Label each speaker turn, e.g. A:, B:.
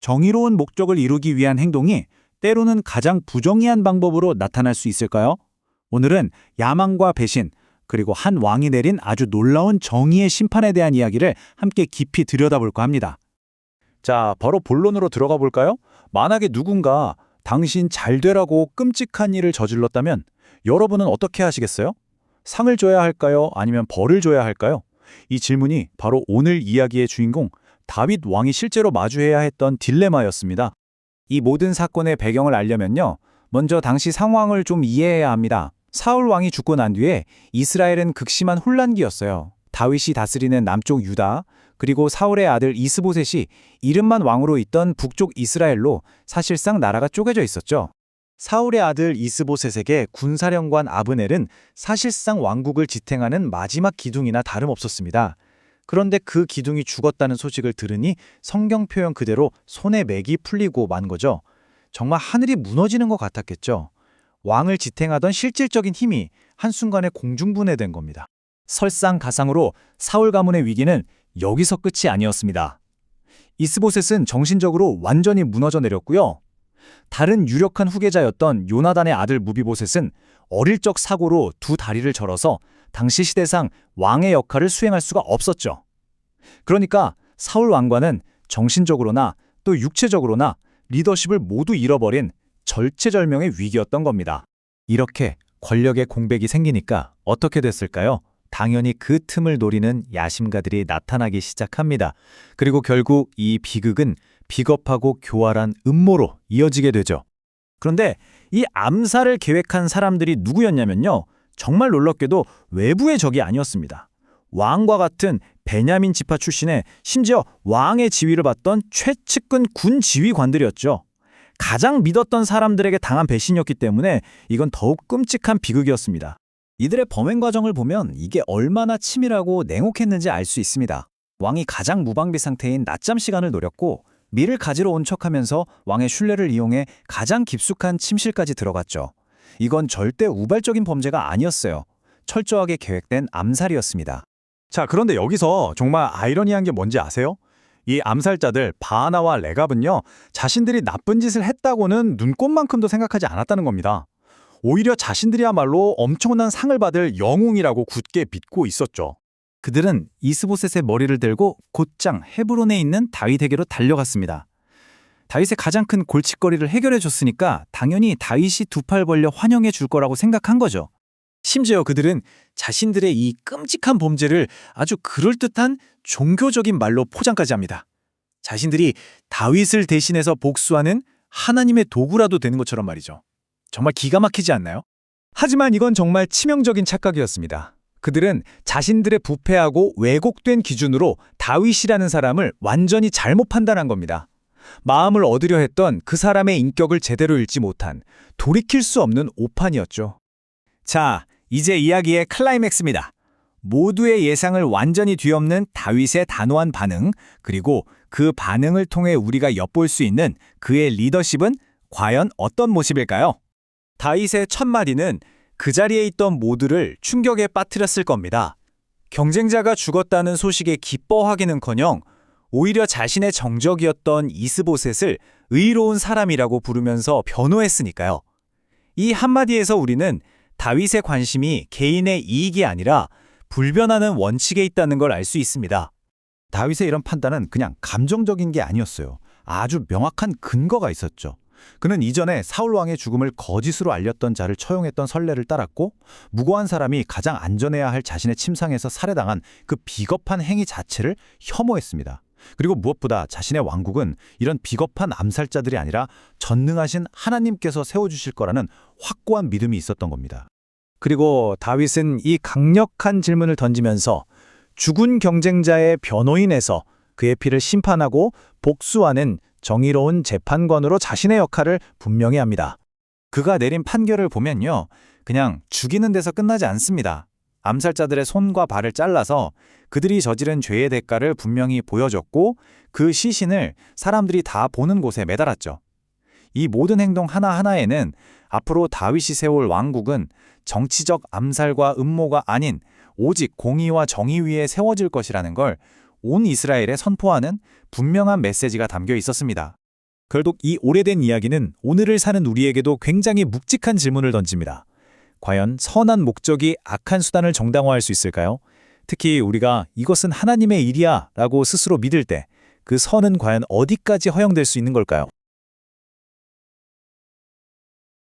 A: 정의로운 목적을 이루기 위한 행동이 때로는 가장 부정의한 방법으로 나타날 수 있을까요? 오늘은 야망과 배신, 그리고 한 왕이 내린 아주 놀라운 정의의 심판에 대한 이야기를 함께 깊이 들여다볼까 합니다. 자, 바로 본론으로 들어가 볼까요? 만약에 누군가 당신 잘 되라고 끔찍한 일을 저질렀다면 여러분은 어떻게 하시겠어요? 상을 줘야 할까요? 아니면 벌을 줘야 할까요? 이 질문이 바로 오늘 이야기의 주인공 다윗 왕이 실제로 마주해야 했던 딜레마였습니다. 이 모든 사건의 배경을 알려면요, 먼저 당시 상황을 좀 이해해야 합니다. 사울 왕이 죽고 난 뒤에 이스라엘은 극심한 혼란기였어요. 다윗이 다스리는 남쪽 유다, 그리고 사울의 아들 이스보셋이 이름만 왕으로 있던 북쪽 이스라엘로 사실상 나라가 쪼개져 있었죠. 사울의 아들 이스보셋에게 군사령관 아브넬은 사실상 왕국을 지탱하는 마지막 기둥이나 다름없었습니다. 그런데 그 기둥이 죽었다는 소식을 들으니 성경 표현 그대로 손에 맥이 풀리고 만 거죠. 정말 하늘이 무너지는 것 같았겠죠. 왕을 지탱하던 실질적인 힘이 한순간에 공중분해된 겁니다. 설상가상으로 사울 가문의 위기는 여기서 끝이 아니었습니다. 이스보셋은 정신적으로 완전히 무너져 내렸고요. 다른 유력한 후계자였던 요나단의 아들 무비보셋은 어릴 적 사고로 두 다리를 절어서 당시 시대상 왕의 역할을 수행할 수가 없었죠. 그러니까 사울 왕과는 정신적으로나 또 육체적으로나 리더십을 모두 잃어버린 절체절명의 위기였던 겁니다. 이렇게 권력의 공백이 생기니까 어떻게 됐을까요? 당연히 그 틈을 노리는 야심가들이 나타나기 시작합니다. 그리고 결국 이 비극은 비겁하고 교활한 음모로 이어지게 되죠. 그런데 이 암살을 계획한 사람들이 누구였냐면요, 정말 놀랍게도 외부의 적이 아니었습니다. 왕과 같은 베냐민 지파 출신의 심지어 왕의 지위를 받던 최측근 군 지휘관들이었죠. 가장 믿었던 사람들에게 당한 배신이었기 때문에 이건 더욱 끔찍한 비극이었습니다. 이들의 범행 과정을 보면 이게 얼마나 치밀하고 냉혹했는지 알 수 있습니다. 왕이 가장 무방비 상태인 낮잠 시간을 노렸고 밀을 가지러 온 척하면서 왕의 신뢰를 이용해 가장 깊숙한 침실까지 들어갔죠. 이건 절대 우발적인 범죄가 아니었어요. 철저하게 계획된 암살이었습니다. 자, 그런데 여기서 정말 아이러니한 게 뭔지 아세요? 이 암살자들 바하나와 레갑은요, 자신들이 나쁜 짓을 했다고는 눈꼽만큼도 생각하지 않았다는 겁니다. 오히려 자신들이야말로 엄청난 상을 받을 영웅이라고 굳게 믿고 있었죠. 그들은 이스보셋의 머리를 들고 곧장 헤브론에 있는 다윗에게로 달려갔습니다. 다윗의 가장 큰 골칫거리를 해결해 줬으니까 당연히 다윗이 두 팔 벌려 환영해 줄 거라고 생각한 거죠. 심지어 그들은 자신들의 이 끔찍한 범죄를 아주 그럴듯한 종교적인 말로 포장까지 합니다. 자신들이 다윗을 대신해서 복수하는 하나님의 도구라도 되는 것처럼 말이죠. 정말 기가 막히지 않나요? 하지만 이건 정말 치명적인 착각이었습니다. 그들은 자신들의 부패하고 왜곡된 기준으로 다윗이라는 사람을 완전히 잘못 판단한 겁니다. 마음을 얻으려 했던 그 사람의 인격을 제대로 읽지 못한 돌이킬 수 없는 오판이었죠. 자, 이제 이야기의 클라이맥스입니다. 모두의 예상을 완전히 뒤엎는 다윗의 단호한 반응, 그리고 그 반응을 통해 우리가 엿볼 수 있는 그의 리더십은 과연 어떤 모습일까요? 다윗의 첫 마디는 그 자리에 있던 모두를 충격에 빠뜨렸을 겁니다. 경쟁자가 죽었다는 소식에 기뻐하기는커녕 오히려 자신의 정적이었던 이스보셋을 의로운 사람이라고 부르면서 변호했으니까요. 이 한마디에서 우리는 다윗의 관심이 개인의 이익이 아니라 불변하는 원칙에 있다는 걸 알 수 있습니다. 다윗의 이런 판단은 그냥 감정적인 게 아니었어요. 아주 명확한 근거가 있었죠. 그는 이전에 사울 왕의 죽음을 거짓으로 알렸던 자를 처형했던 선례를 따랐고, 무고한 사람이 가장 안전해야 할 자신의 침상에서 살해당한 그 비겁한 행위 자체를 혐오했습니다. 그리고 무엇보다 자신의 왕국은 이런 비겁한 암살자들이 아니라 전능하신 하나님께서 세워주실 거라는 확고한 믿음이 있었던 겁니다. 그리고 다윗은 이 강력한 질문을 던지면서 죽은 경쟁자의 변호인에서 그의 피를 심판하고 복수하는 정의로운 재판관으로 자신의 역할을 분명히 합니다. 그가 내린 판결을 보면요, 그냥 죽이는 데서 끝나지 않습니다. 암살자들의 손과 발을 잘라서 그들이 저지른 죄의 대가를 분명히 보여줬고, 그 시신을 사람들이 다 보는 곳에 매달았죠. 이 모든 행동 하나하나에는 앞으로 다윗이 세울 왕국은 정치적 암살과 음모가 아닌 오직 공의와 정의 위에 세워질 것이라는 걸 온 이스라엘에 선포하는 분명한 메시지가 담겨 있었습니다. 결국 이 오래된 이야기는 오늘을 사는 우리에게도 굉장히 묵직한 질문을 던집니다. 과연 선한 목적이 악한 수단을 정당화할 수 있을까요? 특히 우리가 이것은 하나님의 일이야 라고 스스로 믿을 때 그 선은 과연 어디까지 허용될 수 있는 걸까요?